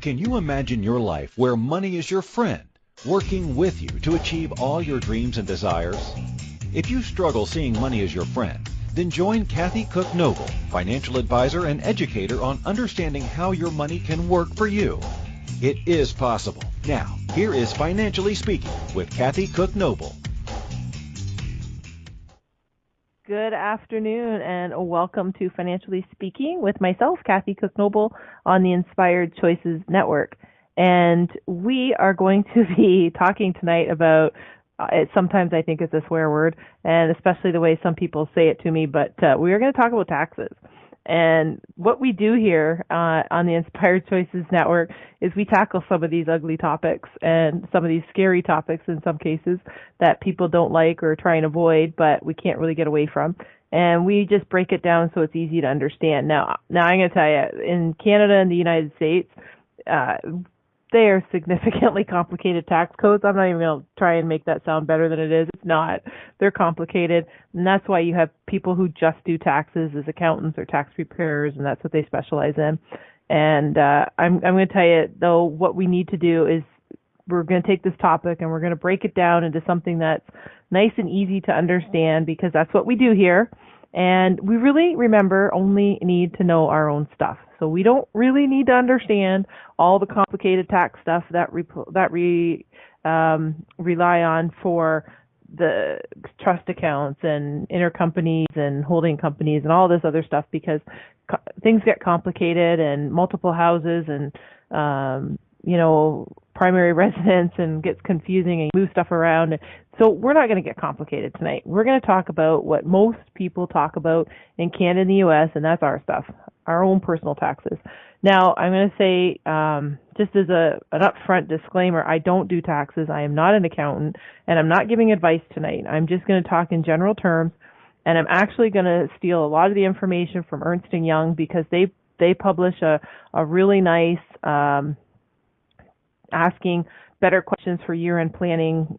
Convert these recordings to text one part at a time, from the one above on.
Can you imagine your life where money is your friend, working with you to achieve all your dreams and desires? If you struggle seeing money as your friend, then join Kathy Cook Noble, financial advisor and educator on understanding how your money can work for you. It is possible. Now, here is Financially Speaking with Kathy Cook Noble. Good afternoon and welcome to Financially Speaking with myself, Kathy Cook Noble, on the Inspired Choices Network. And we are going to be talking tonight about, sometimes I think it's a swear word, and especially the way some people say it to me, but we are going to talk about taxes. And what we do here on the Inspired Choices Network is we tackle some of these ugly topics and some of these scary topics in some cases that people don't like or try and avoid, but we can't really get away from. And we just break it down so it's easy to understand. Now I'm going to tell you, in Canada and the United States, they are significantly complicated tax codes. I'm not even going to try and make that sound better than it is. It's not. They're complicated, and that's why you have people who just do taxes as accountants or tax preparers, and that's what they specialize in. And I'm going to tell you, though, what we need to do is we're going to take this topic and we're going to break it down into something that's nice and easy to understand, because that's what we do here. And we really, remember, only need to know our own stuff. So we don't really need to understand all the complicated tax stuff that we rely on for the trust accounts and intercompanies and holding companies and all this other stuff, because things get complicated and multiple houses and, primary residence, and gets confusing and you move stuff around. So we're not going to get complicated tonight. We're going to talk about what most people talk about in Canada and the U.S., and that's our stuff, our own personal taxes. Now, I'm going to say, just as an upfront disclaimer, I don't do taxes. I am not an accountant, and I'm not giving advice tonight. I'm just going to talk in general terms, and I'm actually going to steal a lot of the information from Ernst & Young, because they publish a really nice asking better questions for year-end planning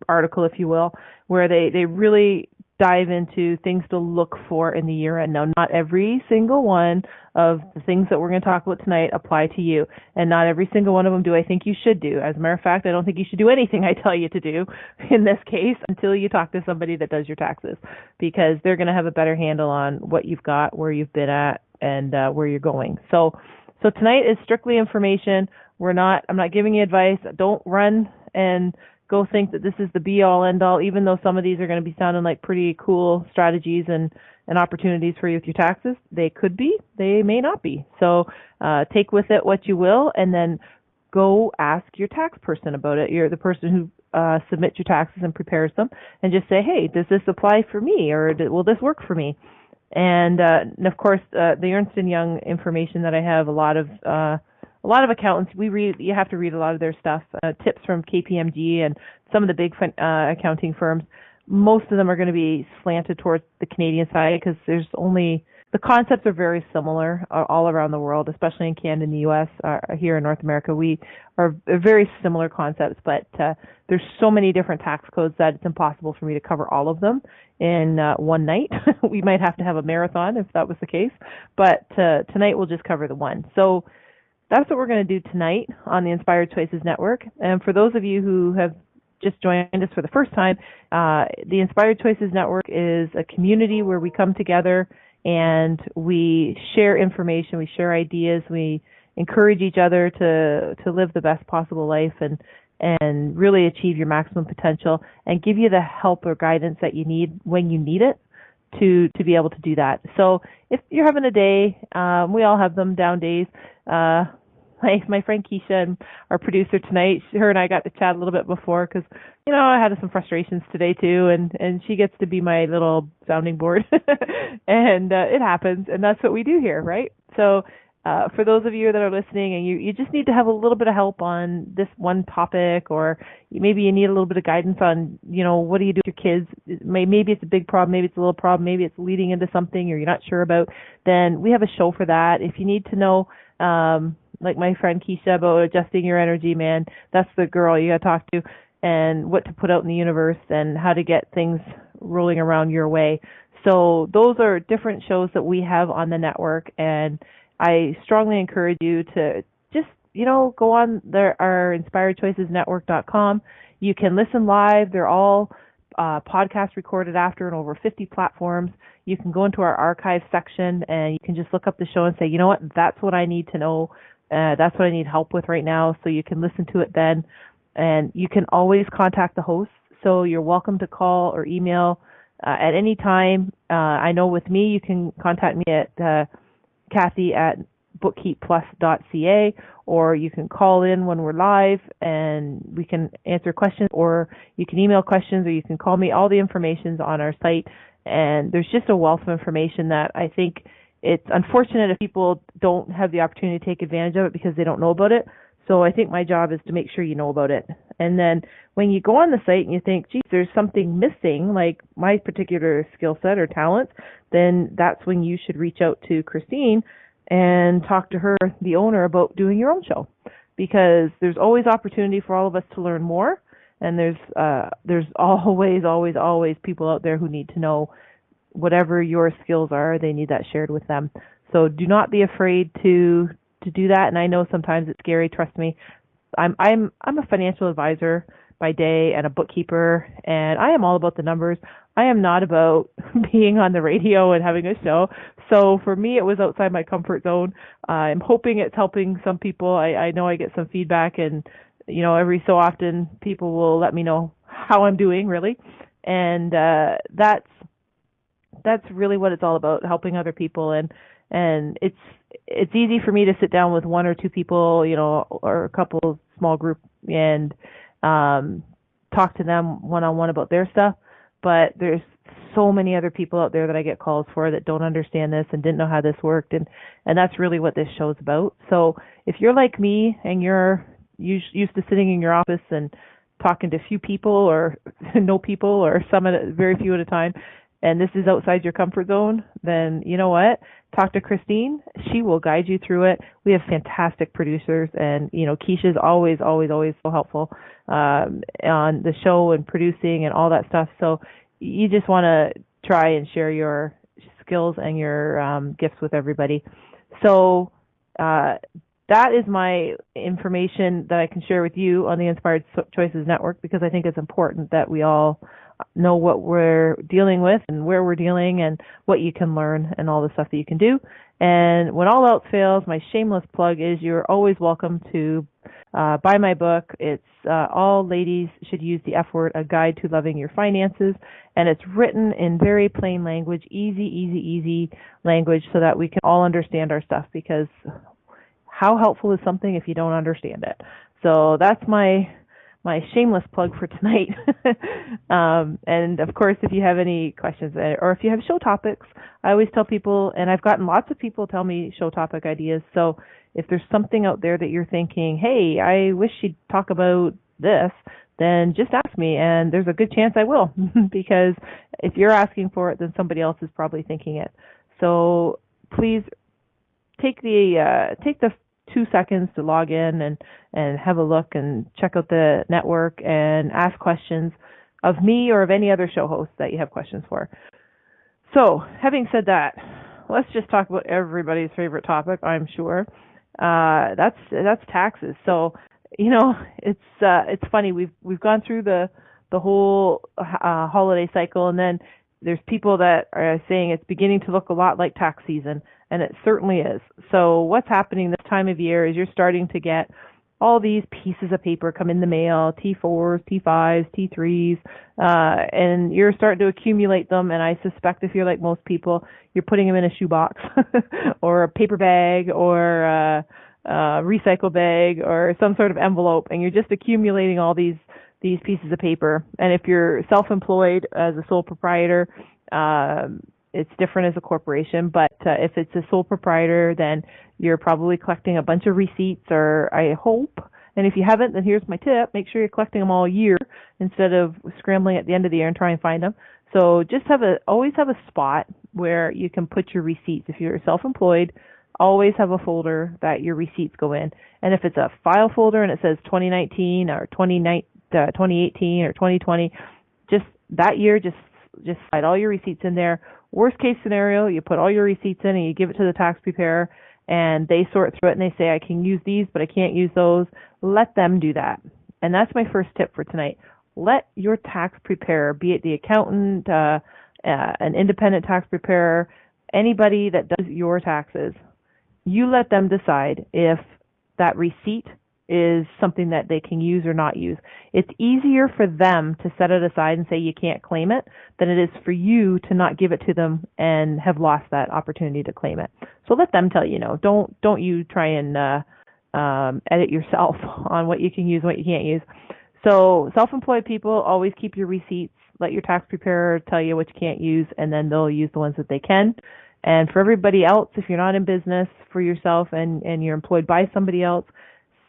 article, if you will, where they really dive into things to look for in the year-end. Now, not every single one of the things that we're going to talk about tonight apply to you, and not every single one of them do I think you should do. As a matter of fact, I don't think you should do anything I tell you to do in this case until you talk to somebody that does your taxes, because they're going to have a better handle on what you've got, where you've been at, and where you're going. So tonight is strictly information. I'm not giving you advice. Don't run and go think that this is the be-all, end-all, even though some of these are going to be sounding like pretty cool strategies and opportunities for you with your taxes. They could be. They may not be. So take with it what you will, and then go ask your tax person about it. You're the person who submits your taxes and prepares them, and just say, hey, does this apply for me, or will this work for me? And of course, the Ernst & Young information that I have, a lot of accountants, you have to read a lot of their stuff, tips from KPMG and some of the big accounting firms. Most of them are going to be slanted towards the Canadian side, because the concepts are very similar all around the world, especially in Canada and the U.S. Here in North America, we are very similar concepts, but there's so many different tax codes that it's impossible for me to cover all of them in one night. We might have to have a marathon if that was the case, but tonight we'll just cover the one. So that's what we're going to do tonight on the Inspired Choices Network. And for those of you who have just joined us for the first time, the Inspired Choices Network is a community where we come together and we share information, we share ideas, we encourage each other to live the best possible life and really achieve your maximum potential, and give you the help or guidance that you need when you need it to be able to do that. So if you're having a day, we all have them, down days. My friend Keisha, and our producer tonight, her and I got to chat a little bit before, because I had some frustrations today too, and she gets to be my little sounding board, and it happens, and that's what we do here, right? So for those of you that are listening, and you just need to have a little bit of help on this one topic, or maybe you need a little bit of guidance on, what do you do with your kids? Maybe it's a big problem, maybe it's a little problem, maybe it's leading into something you're not sure about, then we have a show for that. If you need to know, like my friend Keisha, about adjusting your energy, man, that's the girl you got to talk to, and what to put out in the universe and how to get things rolling around your way. So those are different shows that we have on the network, and I strongly encourage you to just, go on our inspiredchoicesnetwork.com. You can listen live. They're all podcasts recorded after in over 50 platforms. You can go into our archive section and you can just look up the show and say, you know what, that's what I need to know. That's what I need help with right now. So you can listen to it then. And you can always contact the host. So you're welcome to call or email at any time. I know with me, you can contact me at Kathy at bookkeepplus.ca, or you can call in when we're live and we can answer questions, or you can email questions, or you can call me. All the information's on our site, and there's just a wealth of information that I think it's unfortunate if people don't have the opportunity to take advantage of it because they don't know about it. So I think my job is to make sure you know about it. And then when you go on the site and you think, geez, there's something missing, like my particular skill set or talent, then that's when you should reach out to Christine and talk to her, the owner, about doing your own show. Because there's always opportunity for all of us to learn more. And there's always people out there who need to know whatever your skills are, they need that shared with them. So do not be afraid to do that. And I know sometimes it's scary. Trust me. I'm a financial advisor by day and a bookkeeper, and I am all about the numbers. I am not about being on the radio and having a show. So for me, it was outside my comfort zone. I'm hoping it's helping some people. I know I get some feedback, and every so often people will let me know how I'm doing, really. And that's really what it's all about, helping other people. And it's easy for me to sit down with one or two people, or a couple small group and talk to them one-on-one about their stuff. But there's so many other people out there that I get calls for that don't understand this and didn't know how this worked. And that's really what this show's about. So if you're like me and you're used to sitting in your office and talking to few people or no people or very few at a time, and this is outside your comfort zone, then you know what? Talk to Christine. She will guide you through it. We have fantastic producers, and Keisha's always so helpful on the show and producing and all that stuff. So you just want to try and share your skills and your gifts with everybody. So that is my information that I can share with you on the Inspired Choices Network, because I think it's important that we all know what we're dealing with and where we're dealing and what you can learn and all the stuff that you can do. And when all else fails, my shameless plug is you're always welcome to buy my book. It's All Ladies Should Use the F Word, A Guide to Loving Your Finances. And it's written in very plain language, easy language, so that we can all understand our stuff, because how helpful is something if you don't understand it? So that's my shameless plug for tonight. And of course, if you have any questions or if you have show topics, I always tell people, and I've gotten lots of people tell me show topic ideas. So if there's something out there that you're thinking, hey, I wish you'd talk about this, then just ask me, and there's a good chance I will, because if you're asking for it, then somebody else is probably thinking it. So please take the 2 seconds to log in and have a look and check out the network and ask questions of me or of any other show host that you have questions for. So, having said that, let's just talk about everybody's favorite topic, I'm sure. That's taxes. So, it's funny. We've gone through the whole holiday cycle, and then there's people that are saying it's beginning to look a lot like tax season, and it certainly is. So what's happening this time of year is you're starting to get all these pieces of paper come in the mail, T4s, T5s, T3s, and you're starting to accumulate them. And I suspect if you're like most people, you're putting them in a shoebox or a paper bag or a recycle bag or some sort of envelope, and you're just accumulating all these pieces of paper. And if you're self-employed as a sole proprietor, it's different as a corporation, but if it's a sole proprietor, then you're probably collecting a bunch of receipts, or I hope. And if you haven't, then here's my tip. Make sure you're collecting them all year instead of scrambling at the end of the year and try and find them. So just always have a spot where you can put your receipts. If you're self-employed, always have a folder that your receipts go in. And if it's a file folder and it says 2019 or 2018 or 2020, just that year, just slide all your receipts in there. Worst case scenario, you put all your receipts in and you give it to the tax preparer, and they sort through it and they say, I can use these, but I can't use those. Let them do that. And that's my first tip for tonight. Let your tax preparer, be it the accountant, an independent tax preparer, anybody that does your taxes, you let them decide if that receipt is something that they can use or not use. It's easier for them to set it aside and say you can't claim it than it is for you to not give it to them and have lost that opportunity to claim it. So let them tell you no. Don't you try and edit yourself on what you can use and what you can't use. So self-employed people, always keep your receipts. Let your tax preparer tell you what you can't use, and then they'll use the ones that they can. And for everybody else, if you're not in business for yourself and you're employed by somebody else,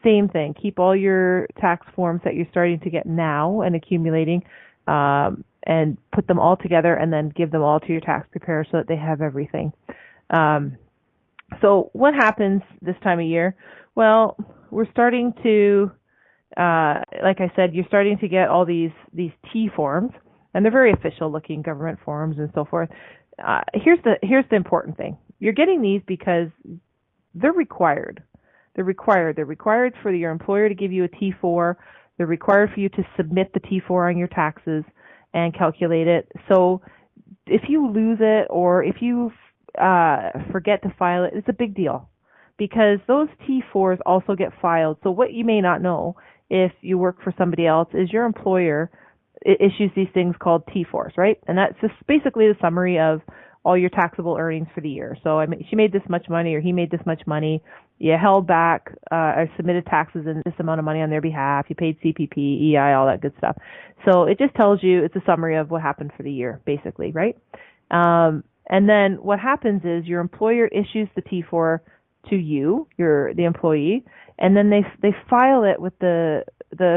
same thing. Keep all your tax forms that you're starting to get now and accumulating, and put them all together and then give them all to your tax preparer so that they have everything. So what happens this time of year? Well, we're starting to, like I said, you're starting to get all these T forms, and they're very official looking government forms and so forth. Here's the important thing. You're getting these because they're required. They're required. They're required for your employer to give you a T4. They're required for you to submit the T4 on your taxes and calculate it. So if you lose it or if you forget to file it, it's a big deal because those T4s also get filed. So what you may not know if you work for somebody else is your employer issues these things called T4s, right? And that's just basically the summary of all your taxable earnings for the year. So she made this much money or he made this much money. You held back or submitted taxes in this amount of money on their behalf. You paid CPP, EI, all that good stuff. So it just tells you, it's a summary of what happened for the year, basically, right? And then what happens is your employer issues the T4 to you, the employee, and then they file it with the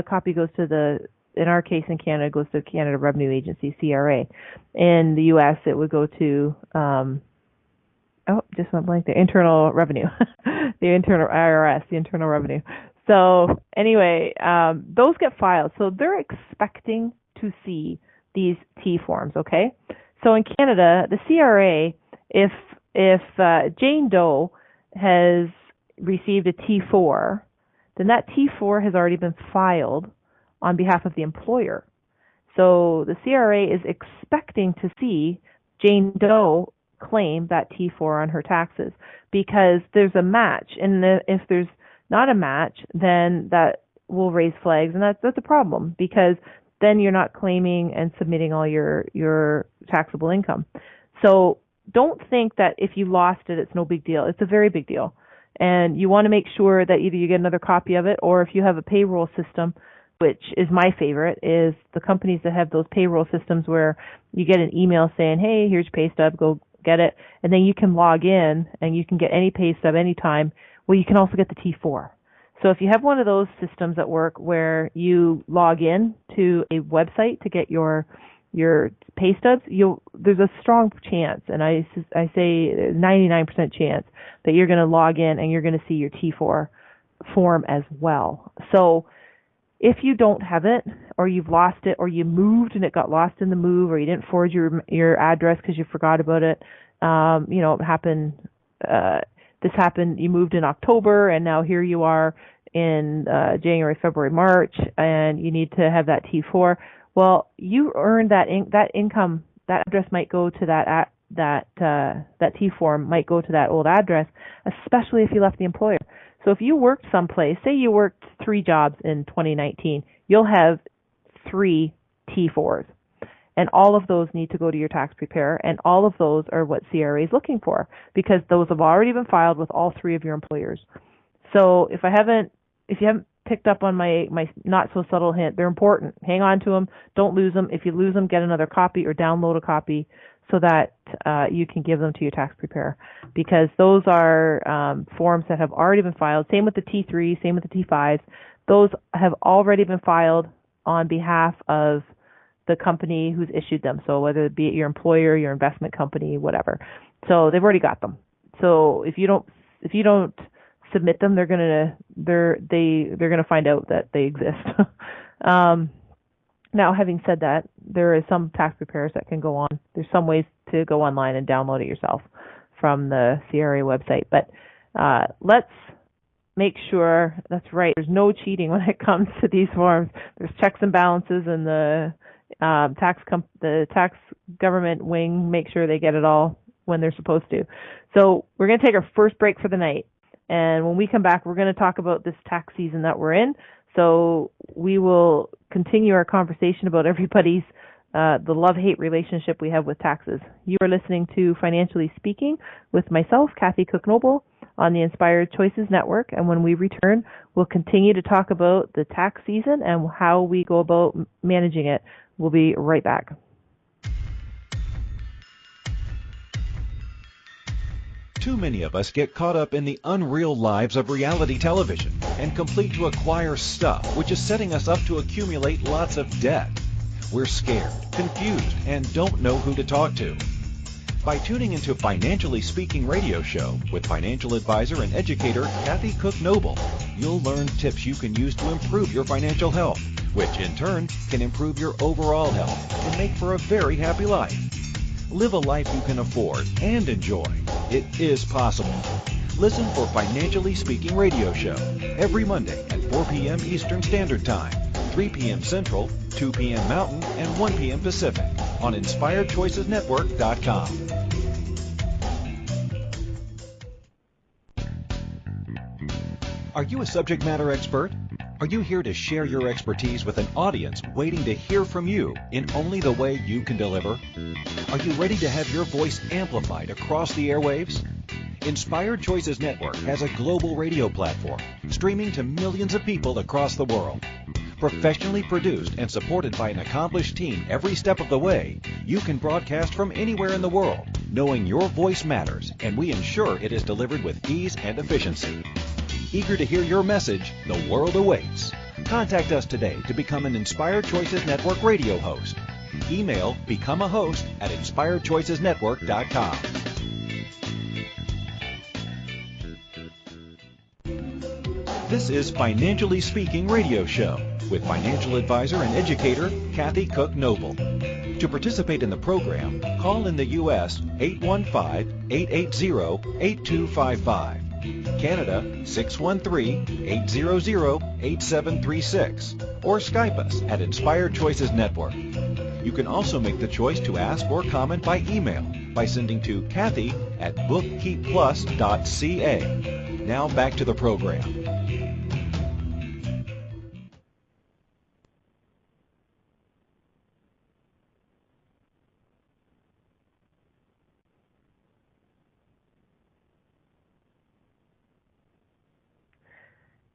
copy goes to in our case in Canada, it goes to Canada Revenue Agency, CRA. In the U.S., it would go to, just went blank there, Internal Revenue, the internal IRS, the Internal Revenue. So anyway, those get filed. So they're expecting to see these T forms, okay? So in Canada, the CRA, if Jane Doe has received a T4, then that T4 has already been filed on behalf of the employer. So the CRA is expecting to see Jane Doe claim that T4 on her taxes because there's a match. And if there's not a match, then that will raise flags. And that's a problem because then you're not claiming and submitting all your taxable income. So don't think that if you lost it, it's no big deal. It's a very big deal. And you want to make sure that either you get another copy of it or if you have a payroll system, which is my favorite, is the companies that have those payroll systems where you get an email saying, hey, here's your pay stub, go get it. And then you can log in and you can get any pay stub anytime. Well, you can also get the T4. So if you have one of those systems at work where you log in to a website to get your pay stubs, there's a strong chance, and I say 99% chance, that you're going to log in and you're going to see your T4 form as well. So if you don't have it, or you've lost it, or you moved and it got lost in the move, or you didn't forward your address because you forgot about it, it happened. This happened. You moved in October, and now here you are in January, February, March, and you need to have that T4. Well, you earned that income. That address might go to that T form might go to that old address, especially if you left the employer. So if you worked someplace, say you worked 3 jobs in 2019, you'll have 3 T4s. And all of those need to go to your tax preparer, and all of those are what CRA is looking for because those have already been filed with all 3 of your employers. So if you haven't picked up on my not so subtle hint, they're important. Hang on to them. Don't lose them. If you lose them, get another copy or download a copy so that you can give them to your tax preparer because those are forms that have already been filed. Same with the T3, same with the T5s. Those have already been filed on behalf of the company who's issued them. So whether it be your employer, your investment company, whatever. So they've already got them. So if you don't submit them, they're gonna find out that they exist. Now, having said that, there is some tax preparers that can go on. There's some ways to go online and download it yourself from the CRA website. But Let's make sure that's right. There's no cheating when it comes to these forms. There's checks and balances, and the tax government wing make sure they get it all when they're supposed to. So we're going to take our first break for the night, and when we come back, we're going to talk about this tax season that we're in. So we will continue our conversation about everybody's the love-hate relationship we have with taxes. You are listening to Financially Speaking with myself, Kathy Cook-Noble, on the Inspired Choices Network. And when we return, we'll continue to talk about the tax season and how we go about managing it. We'll be right back. Too many of us get caught up in the unreal lives of reality television and complete to acquire stuff, which is setting us up to accumulate lots of debt. We're scared, confused, and don't know who to talk to. By tuning into Financially Speaking radio show with financial advisor and educator Kathy Cook-Noble, you'll learn tips you can use to improve your financial health, which in turn can improve your overall health and make for a very happy life. Live a life you can afford and enjoy. It is possible. Listen for Financially Speaking radio show every Monday at 4 p.m. Eastern Standard Time, 3 p.m. Central, 2 p.m. Mountain, and 1 p.m. Pacific on InspiredChoicesNetwork.com. Are you a subject matter expert? Are you here to share your expertise with an audience waiting to hear from you in only the way you can deliver? Are you ready to have your voice amplified across the airwaves? Inspired Choices Network has a global radio platform streaming to millions of people across the world. Professionally produced and supported by an accomplished team every step of the way, you can broadcast from anywhere in the world, knowing your voice matters, and we ensure it is delivered with ease and efficiency. Eager to hear your message, the world awaits. Contact us today to become an Inspired Choices Network radio host. Email becomeahost@inspiredchoicesnetwork.com. This is Financially Speaking radio show with financial advisor and educator Kathy Cook-Noble. To participate in the program, call in the U.S. 815-880-8255. Canada 613-800-8736, or Skype us at Inspired Choices Network. You can also make the choice to ask or comment by email by sending to Kathy@bookkeepplus.ca. Now back to the program.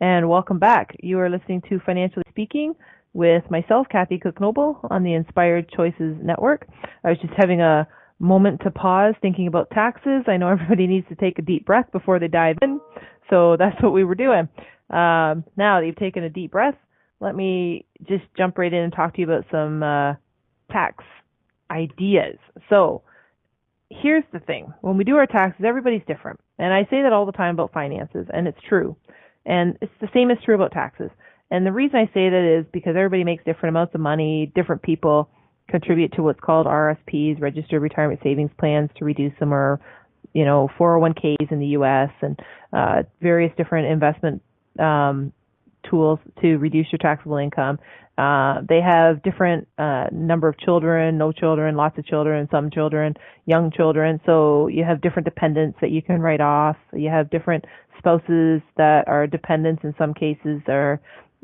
And welcome back. You are listening to Financially Speaking with myself, Kathy Cook-Noble, on the Inspired Choices Network. I was just having a moment to pause thinking about taxes. I know everybody needs to take a deep breath before they dive in, so that's what we were doing. Now that you've taken a deep breath, let me just jump right in and talk to you about some tax ideas. So here's the thing. When we do our taxes, everybody's different. And I say that all the time about finances, and it's true. And it's the same is true about taxes. And the reason I say that is because everybody makes different amounts of money. Different people contribute to what's called RSPs, Registered Retirement Savings Plans, to reduce them, or 401ks in the U.S. and various different investment tools to reduce your taxable income. They have different number of children, no children, lots of children, some children, young children. So you have different dependents that you can write off. You have different spouses that are dependents in some cases, or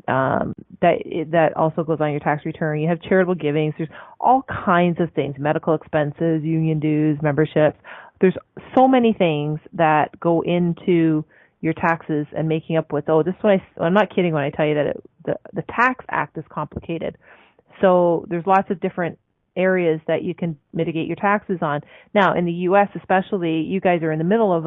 that also goes on your tax return. You have charitable givings. There's all kinds of things: medical expenses, union dues, memberships. There's so many things that go into your taxes and making up with. I'm not kidding when I tell you that the Tax Act is complicated. So there's lots of different areas that you can mitigate your taxes on. Now, in the U.S. especially, you guys are in the middle of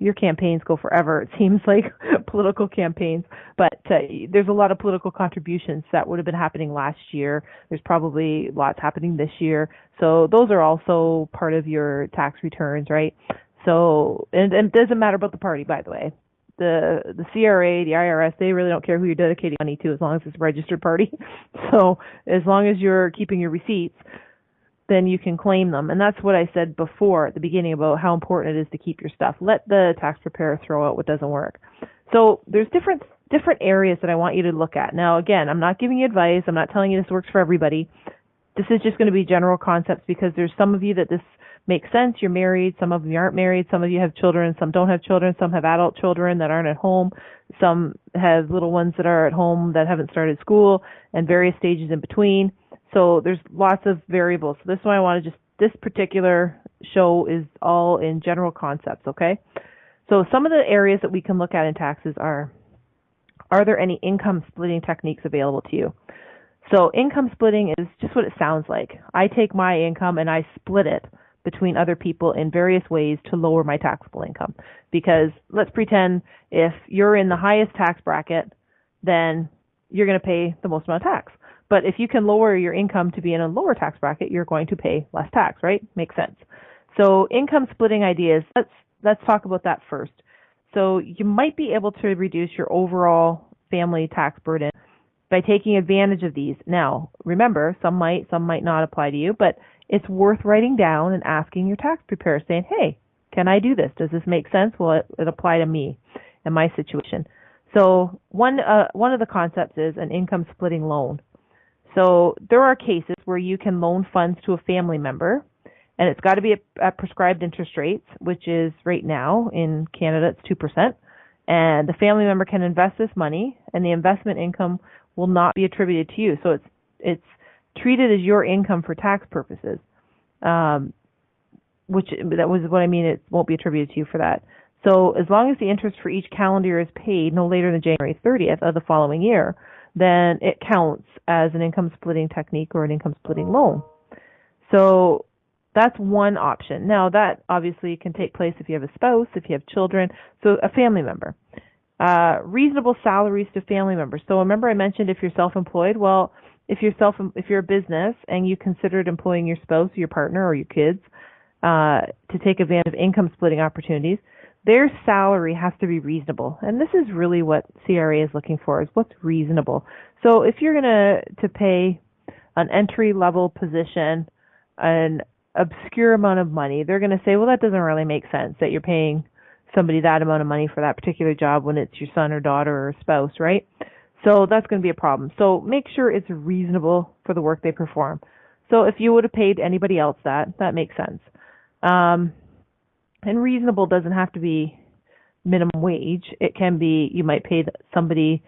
your campaigns go forever. It seems like political campaigns, but there's a lot of political contributions that would have been happening last year. There's probably lots happening this year. So those are also part of your tax returns, right? So, and it doesn't matter about the party, by the way. The CRA, the IRS, they really don't care who you're dedicating money to as long as it's a registered party. So as long as you're keeping your receipts, then you can claim them. And that's what I said before at the beginning about how important it is to keep your stuff. Let the tax preparer throw out what doesn't work. So there's different areas that I want you to look at. Now, again, I'm not giving you advice. I'm not telling you this works for everybody. This is just going to be general concepts because there's some of you that this makes sense. You're married. Some of you aren't married. Some of you have children. Some don't have children. Some have adult children that aren't at home. Some have little ones that are at home that haven't started school and various stages in between. So there's lots of variables. So this is why I want to this particular show is all in general concepts, okay? So some of the areas that we can look at in taxes are there any income splitting techniques available to you? So income splitting is just what it sounds like. I take my income and I split it between other people in various ways to lower my taxable income. Because let's pretend if you're in the highest tax bracket, then you're going to pay the most amount of tax. But if you can lower your income to be in a lower tax bracket, you're going to pay less tax, right? Makes sense. So income splitting ideas, let's talk about that first. So you might be able to reduce your overall family tax burden by taking advantage of these. Now, remember, some might not apply to you, but it's worth writing down and asking your tax preparer saying, hey, can I do this? Does this make sense? Will it apply to me and my situation? So one of the concepts is an income splitting loan. So there are cases where you can loan funds to a family member, and it's got to be at prescribed interest rates, which is right now in Canada it's 2%. And the family member can invest this money, and the investment income will not be attributed to you. So it's treated as your income for tax purposes, which that was what I mean. It won't be attributed to you for that. So as long as the interest for each calendar year is paid no later than January 30th of the following year, then it counts as an income splitting technique or an income splitting loan. So that's one option. Now that obviously can take place if you have a spouse, if you have children, so a family member. Reasonable salaries to family members. So remember I mentioned if you're self-employed, well, if you're a business and you considered employing your spouse, your partner, or your kids to take advantage of income splitting opportunities, their salary has to be reasonable. And this is really what CRA is looking for, is what's reasonable. So if you're going to pay an entry-level position an obscure amount of money, they're going to say, well, that doesn't really make sense that you're paying somebody that amount of money for that particular job when it's your son or daughter or spouse, right? So that's going to be a problem. So make sure it's reasonable for the work they perform. So if you would have paid anybody else that makes sense. And reasonable doesn't have to be minimum wage. It can be you might have paid somebody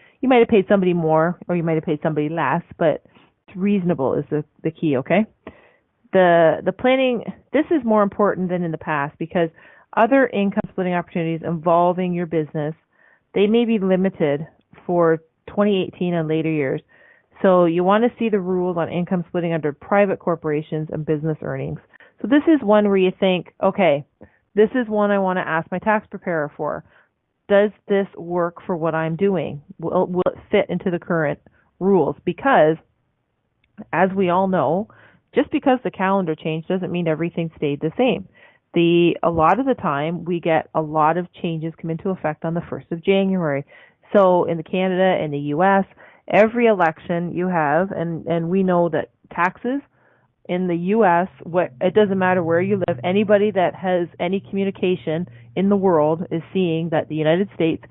more, or you might have paid somebody less, but it's reasonable is the key, okay? The planning, this is more important than in the past because other income splitting opportunities involving your business, they may be limited for 2018 and later years. So you want to see the rules on income splitting under private corporations and business earnings. So this is one where you think, okay, this is one I want to ask my tax preparer for. Does this work for what I'm doing? Will it fit into the current rules? Because, as we all know, just because the calendar changed doesn't mean everything stayed the same. A lot of the time, we get a lot of changes come into effect on the 1st of January. So in Canada and the U.S., every election you have, and we know that taxes in the U.S., it doesn't matter where you live, anybody that has any communication in the world is seeing that the United States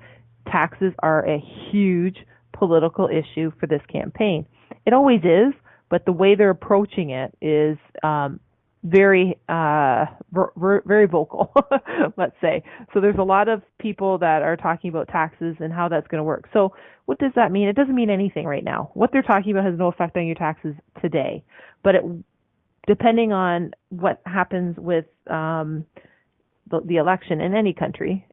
taxes are a huge political issue for this campaign. It always is, but the way they're approaching it is very vocal, let's say. So there's a lot of people that are talking about taxes and how that's going to work. So what does that mean? It doesn't mean anything right now. What they're talking about has no effect on your taxes today. But depending on what happens with the election in any country,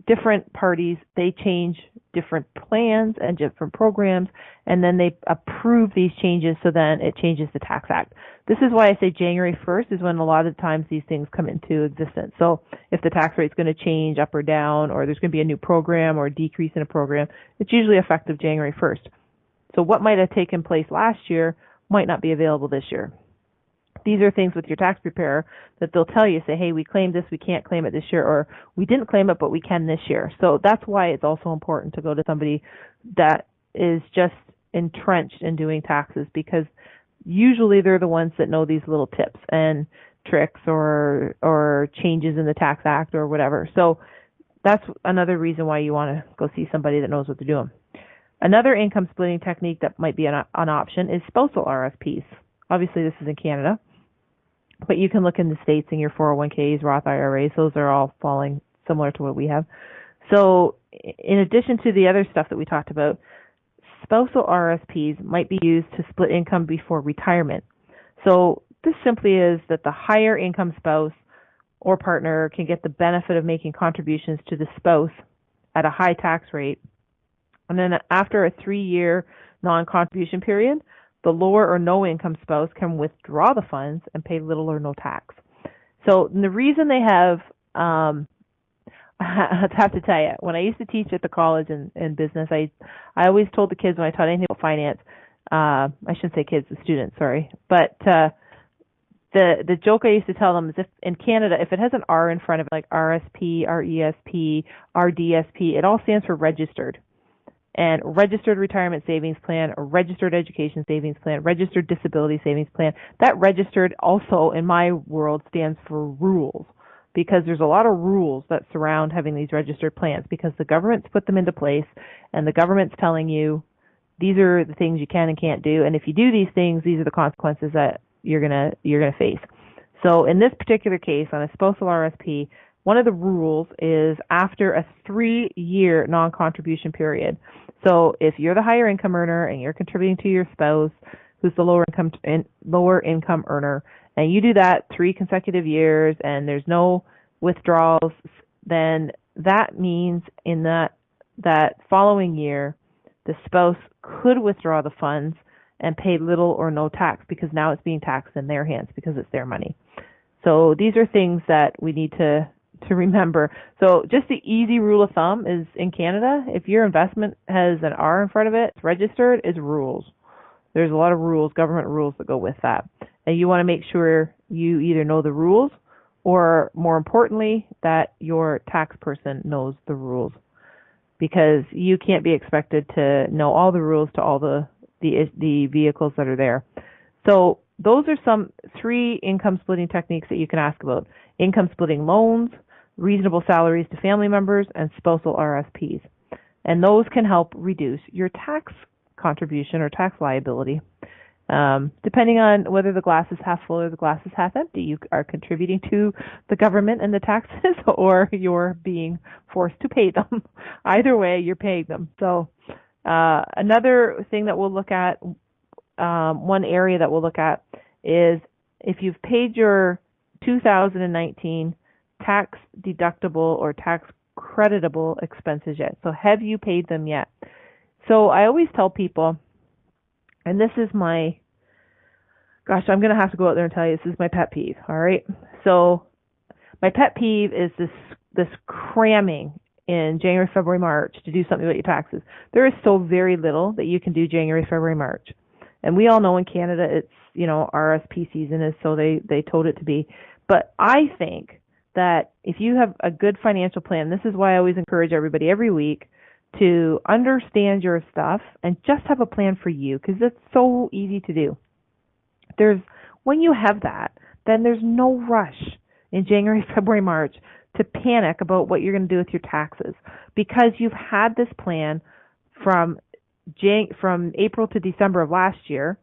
different parties, they change different plans and different programs, and then they approve these changes, so then it changes the Tax Act. This is why I say January 1st is when a lot of times these things come into existence. So if the tax rate is going to change up or down, or there's going to be a new program or a decrease in a program, it's usually effective January 1st. So what might have taken place last year might not be available this year. These are things with your tax preparer that they'll tell you, say, hey, we claimed this, we can't claim it this year, or we didn't claim it, but we can this year. So that's why it's also important to go to somebody that is just entrenched in doing taxes, because usually they're the ones that know these little tips and tricks or changes in the Tax Act or whatever. So that's another reason why you want to go see somebody that knows what they're doing. Another income splitting technique that might be an option is spousal RSPs. Obviously, this is in Canada, but you can look in the States in your 401ks, Roth IRAs. Those are all falling similar to what we have. So in addition to the other stuff that we talked about, spousal RSPs might be used to split income before retirement. So this simply is that the higher income spouse or partner can get the benefit of making contributions to the spouse at a high tax rate. And then after a 3-year non-contribution period, the lower or no income spouse can withdraw the funds and pay little or no tax. So the reason they have, I have to tell you, when I used to teach at the college in business, I always told the kids when I taught anything about finance, I shouldn't say kids, the students, sorry, but the joke I used to tell them is if in Canada, if it has an R in front of it, like RSP, RESP, RDSP, it all stands for registered. And registered retirement savings plan, a registered education savings plan, registered disability savings plan. That registered also in my world stands for rules, because there's a lot of rules that surround having these registered plans, because the government's put them into place and the government's telling you these are the things you can and can't do, and if you do these things, these are the consequences that you're gonna face. So in this particular case, on a spousal RSP, one of the rules is after a 3-year non-contribution period. So if you're the higher income earner and you're contributing to your spouse, who's the lower income earner, and you do that 3 consecutive years and there's no withdrawals, then that means in that following year, the spouse could withdraw the funds and pay little or no tax, because now it's being taxed in their hands because it's their money. So these are things that we need to remember. So just the easy rule of thumb is in Canada, if your investment has an R in front of it, it's registered, it's rules. There's a lot of rules, government rules that go with that. And you want to make sure you either know the rules or, more importantly, that your tax person knows the rules, because you can't be expected to know all the rules to all the vehicles that are there. So those are some 3 income splitting techniques that you can ask about: income splitting loans, reasonable salaries to family members, and spousal RSPs. And those can help reduce your tax contribution or tax liability. Depending on whether the glass is half full or the glass is half empty, you are contributing to the government and the taxes, or you're being forced to pay them. Either way, you're paying them. So another thing that we'll look at, one area that we'll look at, is if you've paid your 2019 tax deductible or tax creditable expenses yet. So have you paid them yet? So I always tell people, and this is my, gosh, I'm going to have to go out there and tell you, this is my pet peeve, all right? So my pet peeve is this cramming in January, February, March to do something about your taxes. There is so very little that you can do January, February, March. And we all know in Canada it's, RSP season is, so they told it to be. But I think that if you have a good financial plan, this is why I always encourage everybody every week to understand your stuff and just have a plan for you, because it's so easy to do. When you have that, then there's no rush in January, February, March to panic about what you're going to do with your taxes, because you've had this plan from April to December of last year,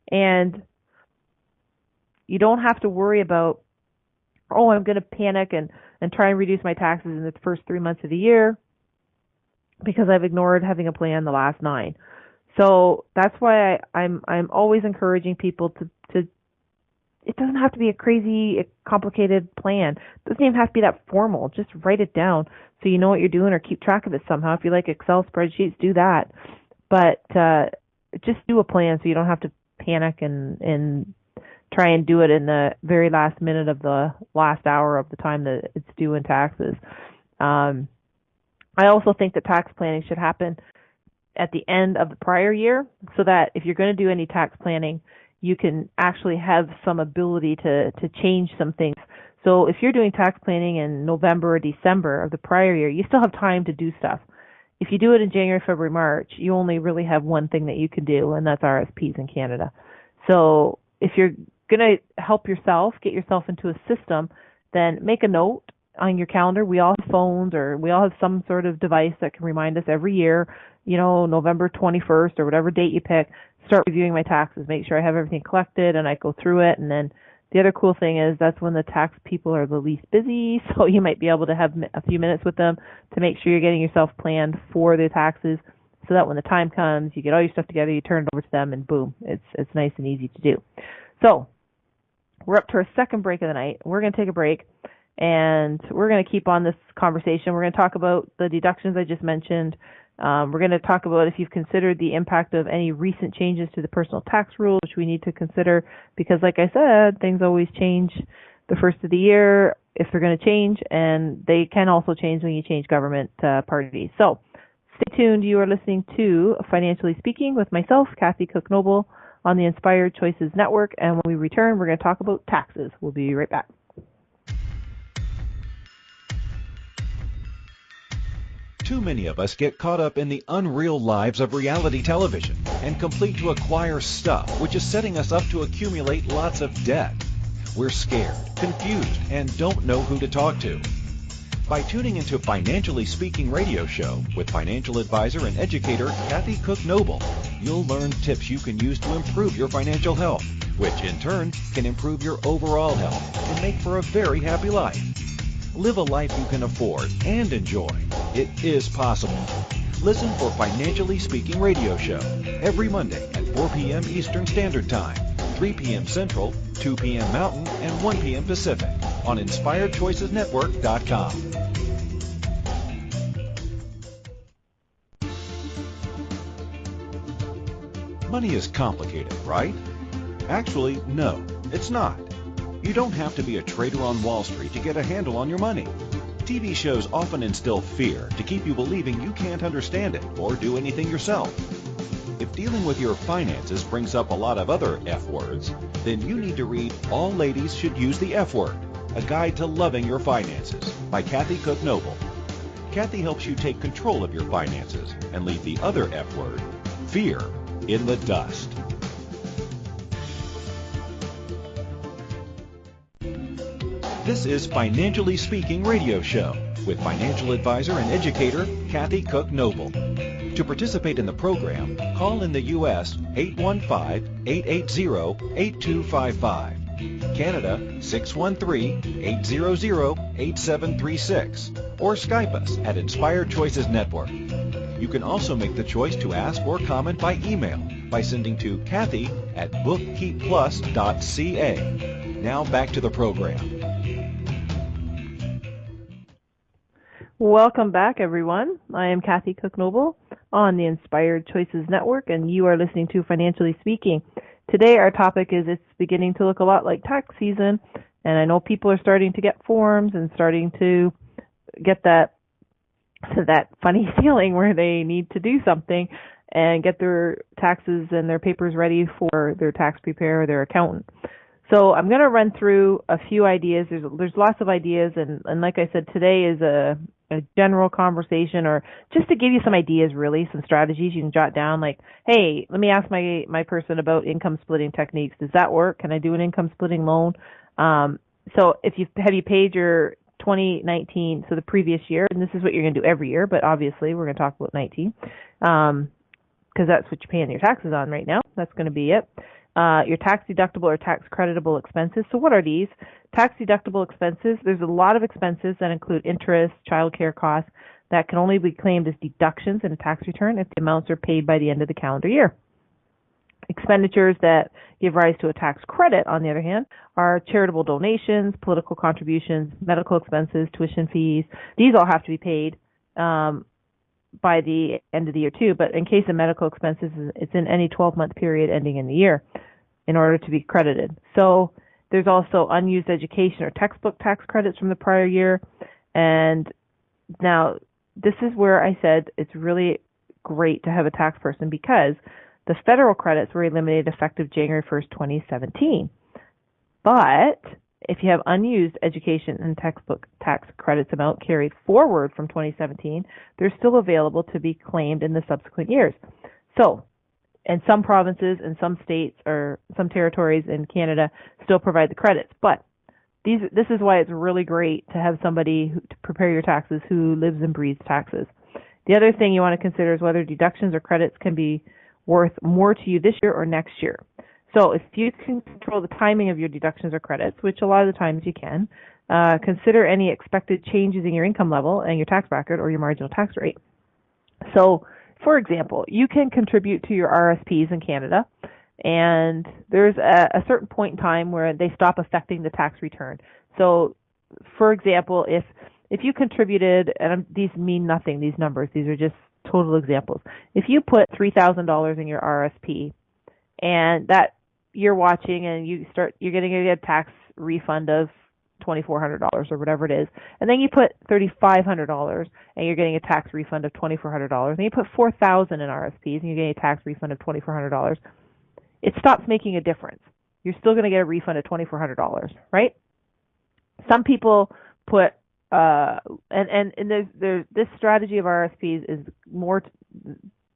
and you don't have to worry about, I'm going to panic and try and reduce my taxes in the first 3 months of the year because I've ignored having a plan the last 9. So that's why I'm always encouraging people to it doesn't have to be a crazy, complicated plan. It doesn't even have to be that formal. Just write it down so you know what you're doing, or keep track of it somehow. If you like Excel spreadsheets, do that. But just do a plan so you don't have to panic and try and do it in the very last minute of the last hour of the time that it's due in taxes. I also think that tax planning should happen at the end of the prior year, so that if you're going to do any tax planning, you can actually have some ability to change some things. So if you're doing tax planning in November or December of the prior year, you still have time to do stuff. If you do it in January, February, March, you only really have one thing that you can do, and that's RSPs in Canada. So if you're going to help yourself, get yourself into a system, then make a note on your calendar. We all have phones, or we all have some sort of device that can remind us every year, November 21st or whatever date you pick, start reviewing my taxes, make sure I have everything collected, and I go through it. And then the other cool thing is that's when the tax people are the least busy, so you might be able to have a few minutes with them to make sure you're getting yourself planned for the taxes, so that when the time comes, you get all your stuff together, you turn it over to them, and boom, it's nice and easy to do. So we're up to our second break of the night. We're going to take a break, and we're going to keep on this conversation. We're going to talk about the deductions I just mentioned. We're going to talk about if you've considered the impact of any recent changes to the personal tax rules, which we need to consider because, like I said, things always change the first of the year if they're going to change, and they can also change when you change government parties. So stay tuned. You are listening to Financially Speaking with myself, Kathy Cook Noble, on the Inspired Choices Network, and when we return, we're going to talk about taxes. We'll be right back. Too many of us get caught up in the unreal lives of reality television and complete to acquire stuff, which is setting us up to accumulate lots of debt. We're scared, confused, and don't know who to talk to. By tuning into Financially Speaking radio show with financial advisor and educator Kathy Cook Noble, you'll learn tips you can use to improve your financial health, which in turn can improve your overall health and make for a very happy life. Live a life you can afford and enjoy. It is possible. Listen for Financially Speaking radio show every Monday at 4 p.m. Eastern Standard Time, 3 p.m. Central, 2 p.m. Mountain, and 1 p.m. Pacific on InspiredChoicesNetwork.com. Money is complicated, right? Actually, no, it's not. You don't have to be a trader on Wall Street to get a handle on your money. TV shows often instill fear to keep you believing you can't understand it or do anything yourself. If dealing with your finances brings up a lot of other F words, then you need to read All Ladies Should Use the F Word, A Guide to Loving Your Finances by Kathy Cook Noble. Kathy helps you take control of your finances and leave the other F word, fear, in the dust. This is Financially Speaking radio show with financial advisor and educator Kathy Cook Noble. To participate in the program, call in the U.S. 815-880-8255, Canada 613-800-8736, or Skype us at Inspired Choices Network. You can also make the choice to ask or comment by email by sending to Kathy@bookkeepplus.ca. Now back to the program. Welcome back, everyone. I am Kathy Cook Noble on the Inspired Choices Network, and you are listening to Financially Speaking. Today, our topic is it's beginning to look a lot like tax season, and I know people are starting to get forms and starting to get that funny feeling where they need to do something and get their taxes and their papers ready for their tax preparer or their accountant. So I'm going to run through a few ideas. There's lots of ideas, and like I said, today is a general conversation, or just to give you some ideas, really, some strategies you can jot down, like, hey, let me ask my person about income splitting techniques. Does that work? Can I do an income splitting loan? So if you paid your 2019, so the previous year, and this is what you're going to do every year, but obviously we're going to talk about 19, because that's what you're paying your taxes on right now. That's going to be it. Your tax deductible or tax creditable expenses. So what are these? Tax deductible expenses, there's a lot of expenses that include interest, childcare costs that can only be claimed as deductions in a tax return if the amounts are paid by the end of the calendar year. Expenditures that give rise to a tax credit, on the other hand, are charitable donations, political contributions, medical expenses, tuition fees. These all have to be paid by the end of the year too, but in case of medical expenses, it's in any 12-month period ending in the year in order to be credited. So there's also unused education or textbook tax credits from the prior year. And now this is where I said it's really great to have a tax person because the federal credits were eliminated effective January 1st, 2017. But if you have unused education and textbook tax credits amount carried forward from 2017, they're still available to be claimed in the subsequent years. So and some provinces and some states or some territories in Canada still provide the credits. But this is why it's really great to have somebody to prepare your taxes who lives and breathes taxes. The other thing you want to consider is whether deductions or credits can be worth more to you this year or next year. So if you can control the timing of your deductions or credits, which a lot of the times you can, consider any expected changes in your income level and your tax bracket or your marginal tax rate. So, for example, you can contribute to your RSPs in Canada, and there's a certain point in time where they stop affecting the tax return. So, for example, if you contributed, and these mean nothing, these numbers, these are just total examples. If you put $3,000 in your RSP, and that you're watching and you're getting a tax refund of $2,400 or whatever it is, and then you put $3,500 and you're getting a tax refund of $2,400, and you put $4,000 in RSPs and you're getting a tax refund of $2,400, it stops making a difference. You're still going to get a refund of $2,400, right? Some people put and there's this strategy of RSPs is more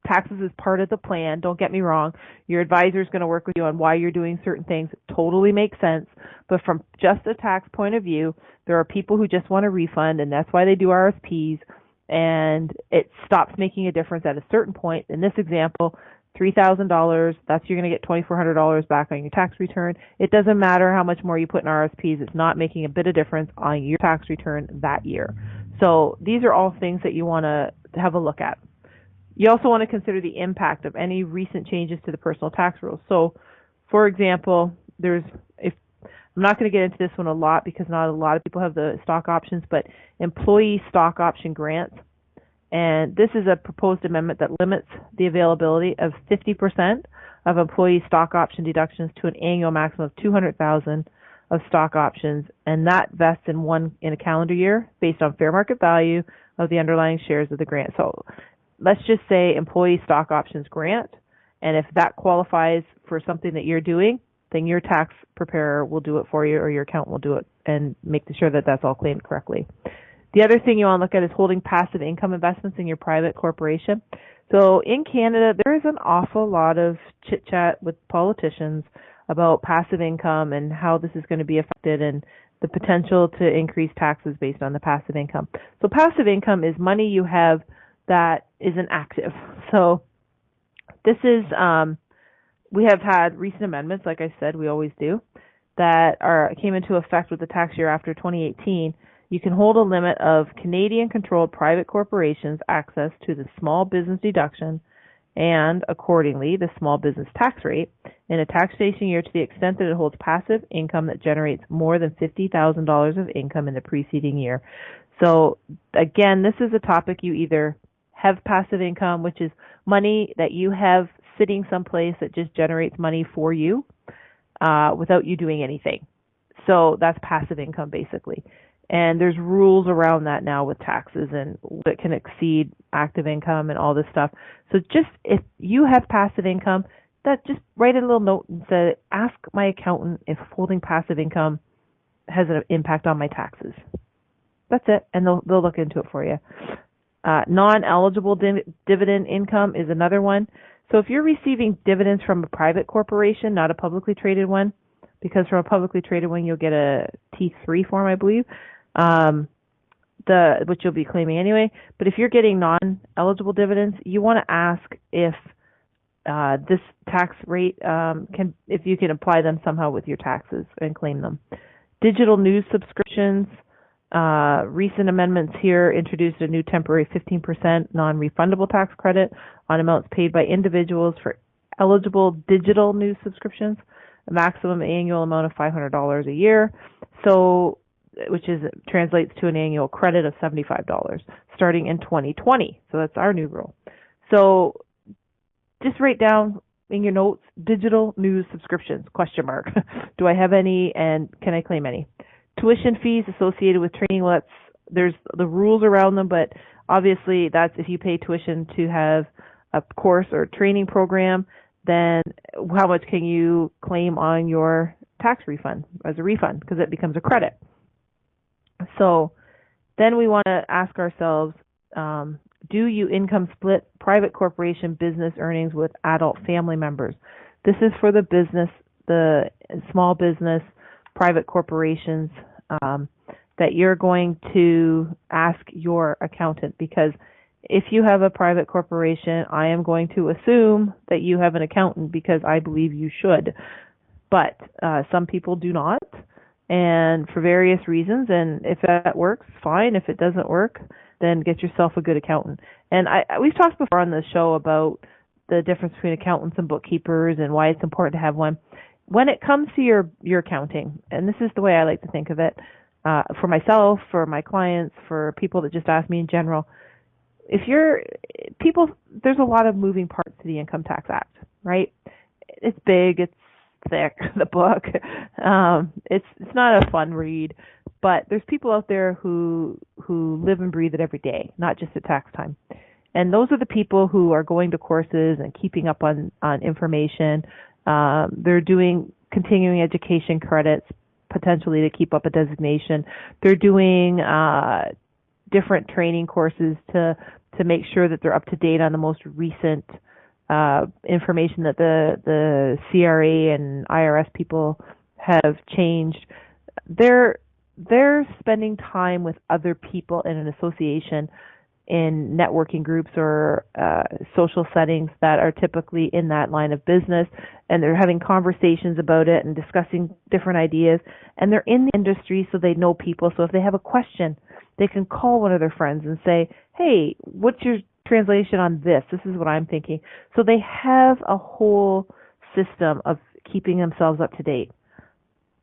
taxes is part of the plan. Don't get me wrong. Your advisor is going to work with you on why you're doing certain things. It totally makes sense. But from just a tax point of view, there are people who just want a refund, and that's why they do RSPs. And it stops making a difference at a certain point. In this example, $3,000, that's you're going to get $2,400 back on your tax return. It doesn't matter how much more you put in RSPs. It's not making a bit of difference on your tax return that year. So these are all things that you want to have a look at. You also want to consider the impact of any recent changes to the personal tax rules. So, for example, I'm not going to get into this one a lot because not a lot of people have the stock options, but employee stock option grants. And this is a proposed amendment that limits the availability of 50% of employee stock option deductions to an annual maximum of $200,000 of stock options, and that vests in a calendar year based on fair market value of the underlying shares of the grant. So let's just say employee stock options grant, and if that qualifies for something that you're doing, then your tax preparer will do it for you or your accountant will do it and make sure that that's all claimed correctly. The other thing you want to look at is holding passive income investments in your private corporation. So in Canada, there is an awful lot of chit-chat with politicians about passive income and how this is going to be affected and the potential to increase taxes based on the passive income. So passive income is money you have that isn't active. So this is, we have had recent amendments, like I said, we always do, that came into effect with the tax year after 2018. You can hold a limit of Canadian-controlled private corporations access to the small business deduction and, accordingly, the small business tax rate in a taxation year to the extent that it holds passive income that generates more than $50,000 of income in the preceding year. So, again, this is a topic you either have passive income, which is money that you have sitting someplace that just generates money for you without you doing anything. So that's passive income, basically. And there's rules around that now with taxes and what can exceed active income and all this stuff. So just if you have passive income, that just write a little note and say, ask my accountant if holding passive income has an impact on my taxes. That's it, and they'll look into it for you. Non-eligible dividend income is another one. So if you're receiving dividends from a private corporation, not a publicly traded one, because from a publicly traded one you'll get a T3 form, I believe, which you'll be claiming anyway. But if you're getting non-eligible dividends, you want to ask if this tax rate if you can apply them somehow with your taxes and claim them. Digital news subscriptions. Recent amendments here introduced a new temporary 15% non-refundable tax credit on amounts paid by individuals for eligible digital news subscriptions, a maximum annual amount of $500 a year, so which translates to an annual credit of $75 starting in 2020. So that's our new rule. So just write down in your notes, digital news subscriptions, ? Do I have any and can I claim any? Tuition fees associated with training, well, there's the rules around them, but obviously that's if you pay tuition to have a course or training program, then how much can you claim on your tax refund as a refund because it becomes a credit. So then we want to ask ourselves, Do you income split private corporation business earnings with adult family members? This is for the business, the small business, private corporations, that you're going to ask your accountant, because if you have a private corporation, I am going to assume that you have an accountant because I believe you should. But some people do not, and for various reasons. And if that works, fine. If it doesn't work, then get yourself a good accountant. And we've talked before on the show about the difference between accountants and bookkeepers and why it's important to have one. When it comes to your accounting, and this is the way I like to think of it, for myself, for my clients, for people that just ask me in general, there's a lot of moving parts to the Income Tax Act, right? It's big, it's thick, the book. It's not a fun read, but there's people out there who live and breathe it every day, not just at tax time. And those are the people who are going to courses and keeping up on information. They're doing continuing education credits, potentially to keep up a designation. They're doing different training courses to make sure that they're up to date on the most recent information that the CRA and IRS people have changed. They're spending time with other people in an association, in networking groups or social settings that are typically in that line of business, and they're having conversations about it and discussing different ideas, and they're in the industry, so they know people. So if they have a question, they can call one of their friends and say, hey, what's your translation on this? This is what I'm thinking. So they have a whole system of keeping themselves up to date.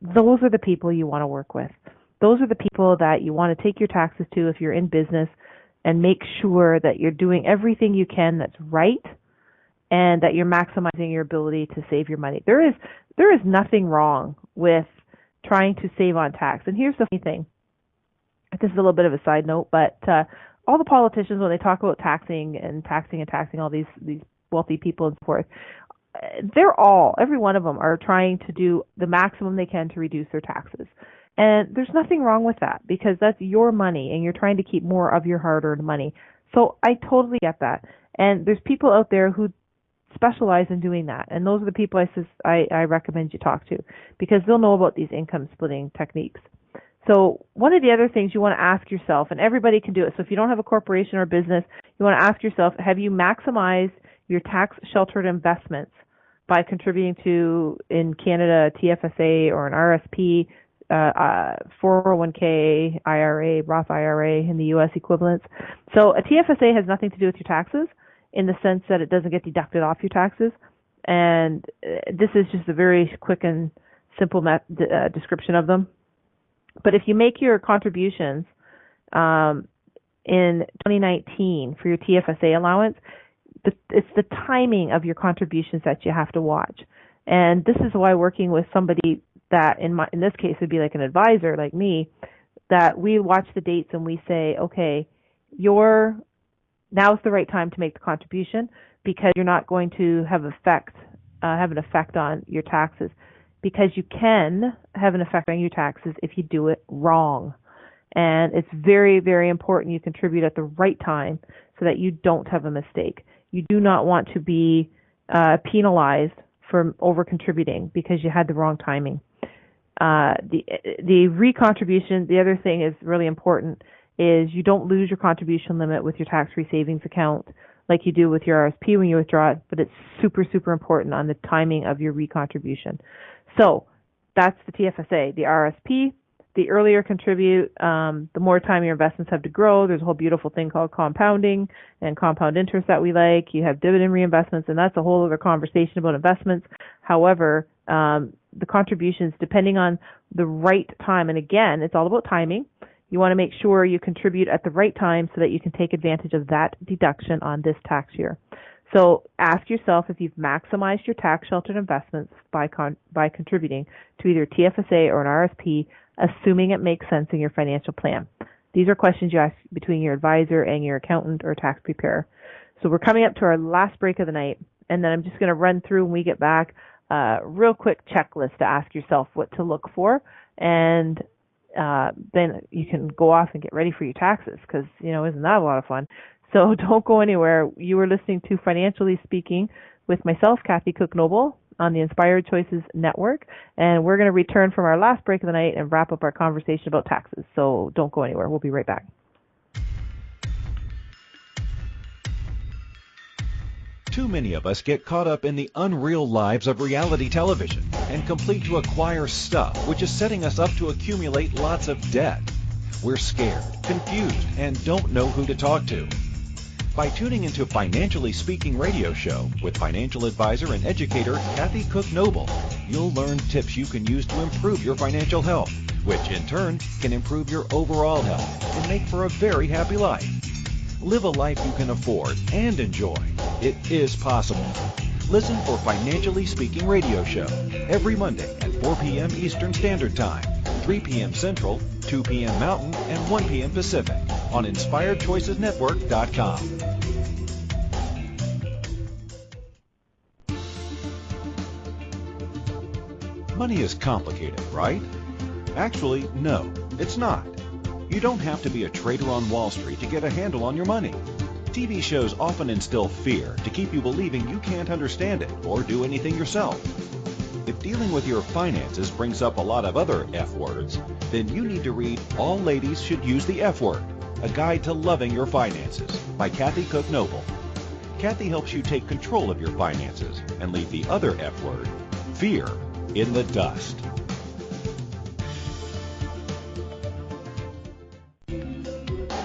Those are the people you want to work with. Those are the people that you want to take your taxes to if you're in business, and make sure that you're doing everything you can that's right, and that you're maximizing your ability to save your money. There is nothing wrong with trying to save on tax. And here's the funny thing. This is a little bit of a side note, but all the politicians, when they talk about taxing all these wealthy people and so forth, every one of them are trying to do the maximum they can to reduce their taxes. And there's nothing wrong with that, because that's your money and you're trying to keep more of your hard-earned money. So I totally get that. And there's people out there who specialize in doing that. And those are the people I recommend you talk to, because they'll know about these income splitting techniques. So one of the other things you want to ask yourself, and everybody can do it. So if you don't have a corporation or business, you want to ask yourself, have you maximized your tax-sheltered investments by contributing to, in Canada, a TFSA or an RSP, 401k, IRA, Roth IRA in the U.S. equivalents. So a TFSA has nothing to do with your taxes, in the sense that it doesn't get deducted off your taxes. And this is just a very quick and simple description of them. But if you make your contributions in 2019 for your TFSA allowance, it's the timing of your contributions that you have to watch. And this is why working with somebody that in this case would be like an advisor like me, that we watch the dates and we say, okay, now's the right time to make the contribution, because you're not going to have an effect on your taxes, because you can have an effect on your taxes if you do it wrong. And it's very, very important you contribute at the right time so that you don't have a mistake. You do not want to be penalized for over contributing because you had the wrong timing. The recontribution, the other thing is really important, is you don't lose your contribution limit with your tax-free savings account like you do with your RSP when you withdraw it, but it's super, super important on the timing of your recontribution. So that's the TFSA. The RSP, the earlier contribute, the more time your investments have to grow. There's a whole beautiful thing called compounding and compound interest that we like. You have dividend reinvestments, and that's a whole other conversation about investments. However, the contributions, depending on the right time, and again, it's all about timing. You want to make sure you contribute at the right time so that you can take advantage of that deduction on this tax year. So ask yourself if you've maximized your tax-sheltered investments by contributing to either TFSA or an RSP, assuming it makes sense in your financial plan. These are questions you ask between your advisor and your accountant or tax preparer. So we're coming up to our last break of the night, and then I'm just going to run through when we get back a real quick checklist to ask yourself what to look for, and then you can go off and get ready for your taxes, because, isn't that a lot of fun? So don't go anywhere. You are listening to Financially Speaking with myself, Kathy Cook Noble, on the Inspired Choices Network. And we're going to return from our last break of the night and wrap up our conversation about taxes. So don't go anywhere. We'll be right back. Too many of us get caught up in the unreal lives of reality television and complete to acquire stuff, which is setting us up to accumulate lots of debt. We're scared, confused, and don't know who to talk to. By tuning into Financially Speaking radio show with financial advisor and educator Kathy Cook Noble, you'll learn tips you can use to improve your financial health, which in turn can improve your overall health and make for a very happy life. Live a life you can afford and enjoy. It is possible. Listen for Financially Speaking radio show every Monday at 4 p.m. Eastern Standard Time, 3 p.m. Central, 2 p.m. Mountain, and 1 p.m. Pacific on InspiredChoicesNetwork.com. Money is complicated, right? Actually, no, it's not. You don't have to be a trader on Wall Street to get a handle on your money. TV shows often instill fear to keep you believing you can't understand it or do anything yourself. If dealing with your finances brings up a lot of other F words, then you need to read All Ladies Should Use the F Word, A Guide to Loving Your Finances by Kathy Cook Noble. Kathy helps you take control of your finances and leave the other F word, fear, in the dust.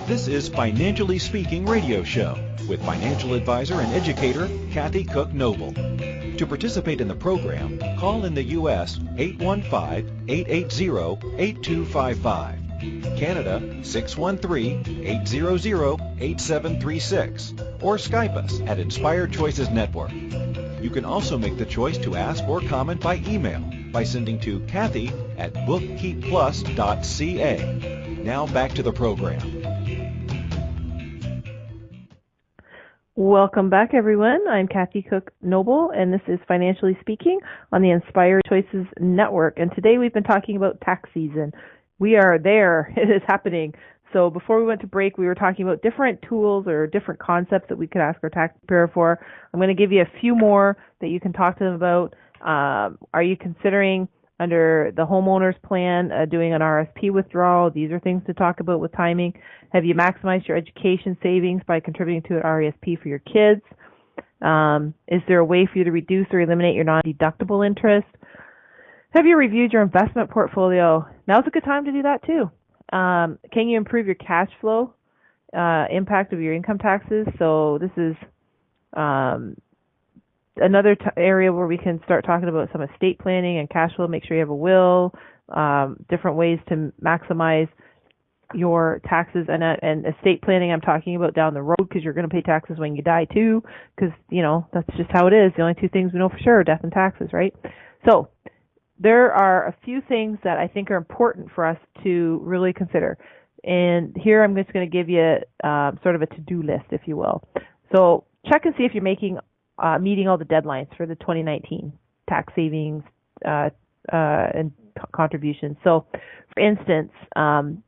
This is Financially Speaking radio show with financial advisor and educator Kathy Cook Noble. To participate in the program, call in the U.S. 815-880-8255, Canada 613-800-8736, or Skype us at Inspired Choices Network. You can also make the choice to ask or comment by email by sending to Kathy at bookkeepplus.ca. Now back to the program. Welcome back, everyone. I'm Kathy Cook Noble, and this is Financially Speaking on the Inspired Choices Network. And today we've been talking about tax season. We are there. It is happening. So before we went to break, we were talking about different tools or different concepts that we could ask our tax preparer for. I'm going to give you a few more that you can talk to them about. Are you considering under the homeowner's plan doing an RSP withdrawal? These are things to talk about with timing. Have you maximized your education savings by contributing to an RESP for your kids? Is there a way for you to reduce or eliminate your non-deductible interest? Have you reviewed your investment portfolio? Now's a good time to do that too. Can you improve your cash flow impact of your income taxes? So this is another area where we can start talking about some estate planning and cash flow. Make sure you have a will, different ways to maximize your taxes, and estate planning I'm talking about down the road, because you're going to pay taxes when you die too, because that's just how it is. The only two things we know for sure are death and taxes, right? So there are a few things that I think are important for us to really consider, and here I'm just going to give you sort of a to-do list, if you will. So check and see if you're meeting all the deadlines for the 2019 tax savings and contributions. So, for instance,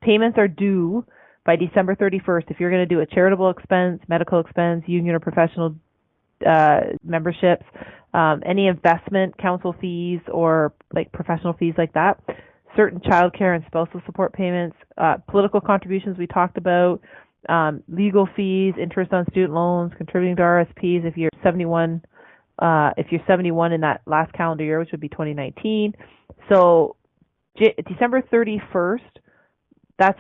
payments are due by December 31st if you're going to do a charitable expense, medical expense, union or professional memberships, any investment, counsel fees, or like professional fees like that, certain child care and spousal support payments, political contributions we talked about, legal fees, interest on student loans, contributing to RSPs if you're 71 in that last calendar year, which would be 2019. So December 31st, that's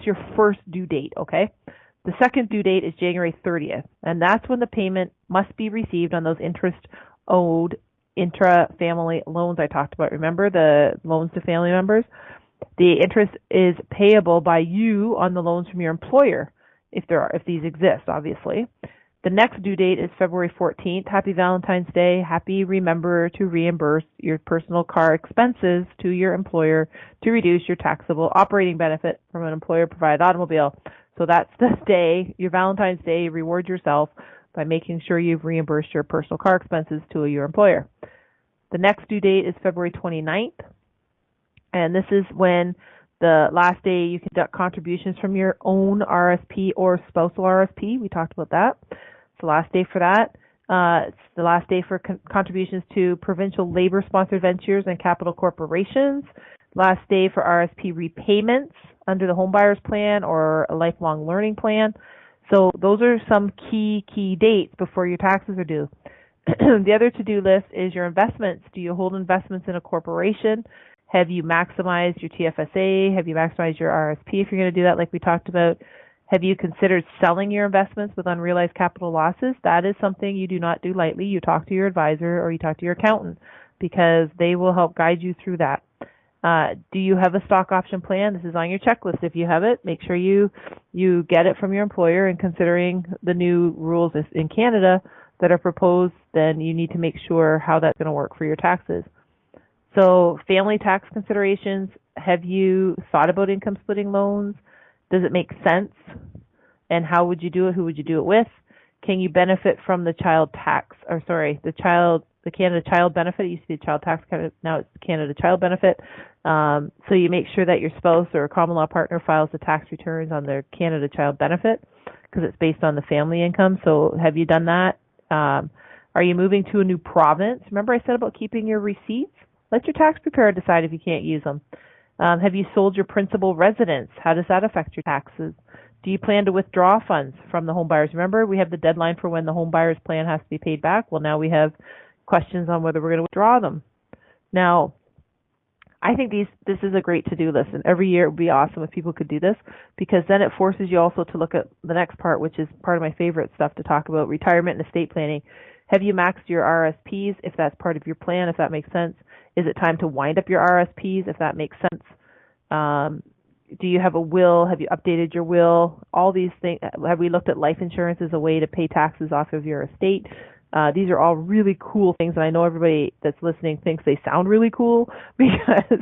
your first due date, okay? The second due date is January 30th, and that's when the payment must be received on those interest-owed intra-family loans I talked about. Remember the loans to family members? The interest is payable by you on the loans from your employer, if these exist, obviously. The next due date is February 14th. Happy Valentine's Day. Happy remember to reimburse your personal car expenses to your employer to reduce your taxable operating benefit from an employer-provided automobile. So that's the day, your Valentine's Day, reward yourself by making sure you've reimbursed your personal car expenses to your employer. The next due date is February 29th, and this is when The last day you can deduct contributions from your own RSP or spousal RSP. We talked about that. It's the last day for that. It's the last day for contributions to provincial labor-sponsored ventures and capital corporations. Last day for RSP repayments under the homebuyers plan or a lifelong learning plan. So those are some key dates before your taxes are due. The other to-do list is your investments. Do you hold investments in a corporation? Have you maximized your TFSA? Have you maximized your RSP if you're going to do that like we talked about? Have you considered selling your investments with unrealized capital losses? That is something you do not do lightly. You talk to your advisor or you talk to your accountant because they will help guide you through that. Do you have a stock option plan? This is on your checklist. If you have it, make sure you get it from your employer. And considering the new rules in Canada that are proposed, then you need to make sure how that's going to work for your taxes. So family tax considerations, have you thought about income splitting loans? Does it make sense? And how would you do it? Who would you do it with? Can you benefit from the the Canada Child Benefit? It used to be the Child Tax Credit, now it's the Canada Child Benefit. So you make sure that your spouse or a common law partner files the tax returns on their Canada Child Benefit because it's based on the family income. So have you done that? Are you moving to a new province? Remember I said about keeping your receipts? Let your tax preparer decide if you can't use them. Have you sold your principal residence? How does that affect your taxes? Do you plan to withdraw funds from the home buyers? Remember, we have the deadline for when the home buyers plan has to be paid back. Well, now we have questions on whether we're going to withdraw them. Now, I think this is a great to-do list, and every year it would be awesome if people could do this because then it forces you also to look at the next part, which is part of my favorite stuff to talk about, retirement and estate planning. Have you maxed your RSPs, if that's part of your plan, if that makes sense? Is it time to wind up your RSPs, if that makes sense? Do you have a will? Have you updated your will? All these things. Have we looked at life insurance as a way to pay taxes off of your estate? These are all really cool things, and I know everybody that's listening thinks they sound really cool because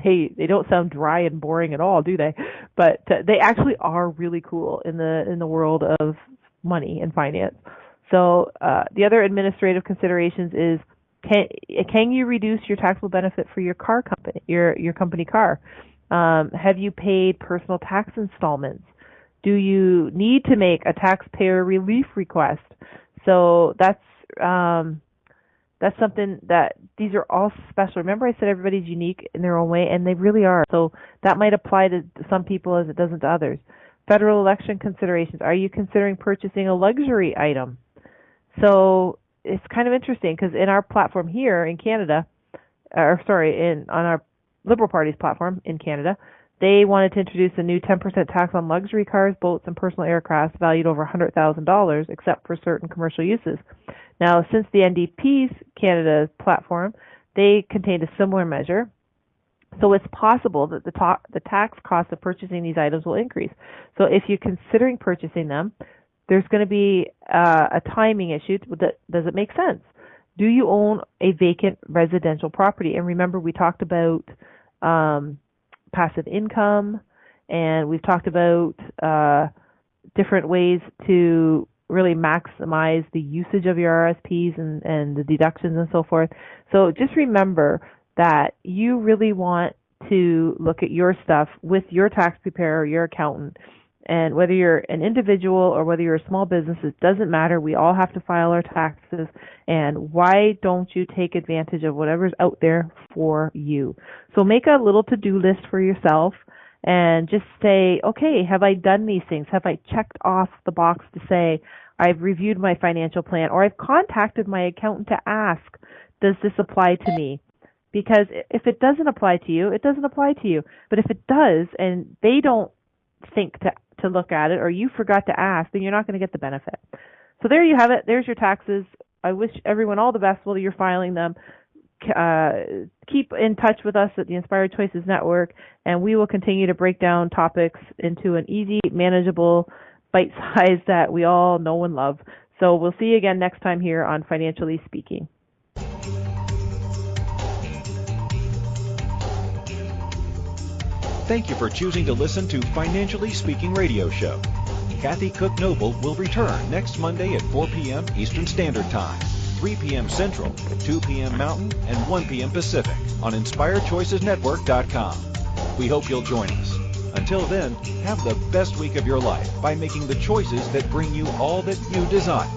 they don't sound dry and boring at all, do they? But they actually are really cool in the world of money and finance. So the other administrative considerations is can you reduce your taxable benefit for your car company, your company car? Have you paid personal tax installments? Do you need to make a taxpayer relief request? So that's something that these are all special. Remember I said everybody's unique in their own way, and they really are. So that might apply to some people as it doesn't to others. Federal election considerations. Are you considering purchasing a luxury item? So it's kind of interesting because in our platform here in Canada, on our Liberal Party's platform in Canada, they wanted to introduce a new 10% tax on luxury cars, boats, and personal aircraft valued over $100,000, except for certain commercial uses. Now, since the NDP's Canada platform, they contained a similar measure. So it's possible that the tax cost of purchasing these items will increase. So if you're considering purchasing them, there's going to be a timing issue. Does it make sense? Do you own a vacant residential property? And remember, we talked about passive income, and we've talked about different ways to really maximize the usage of your RSPs and the deductions and so forth. So just remember that you really want to look at your stuff with your tax preparer, your accountant, and whether you're an individual or whether you're a small business, it doesn't matter. We all have to file our taxes. And why don't you take advantage of whatever's out there for you? So make a little to-do list for yourself and just say, okay, have I done these things? Have I checked off the box to say, I've reviewed my financial plan, or I've contacted my accountant to ask, does this apply to me? Because if it doesn't apply to you, it doesn't apply to you. But if it does, and they don't think to look at it, or you forgot to ask, then you're not going to get the benefit. So there you have it. There's your taxes. I wish everyone all the best while you're filing them. Keep in touch with us at the Inspired Choices Network, and we will continue to break down topics into an easy, manageable bite size that we all know and love. So we'll see you again next time here on Financially Speaking. Thank you for choosing to listen to Financially Speaking Radio Show. Kathy Cook Noble will return next Monday at 4 p.m. Eastern Standard Time, 3 p.m. Central, 2 p.m. Mountain, and 1 p.m. Pacific on InspiredChoicesNetwork.com. We hope you'll join us. Until then, have the best week of your life by making the choices that bring you all that you desire.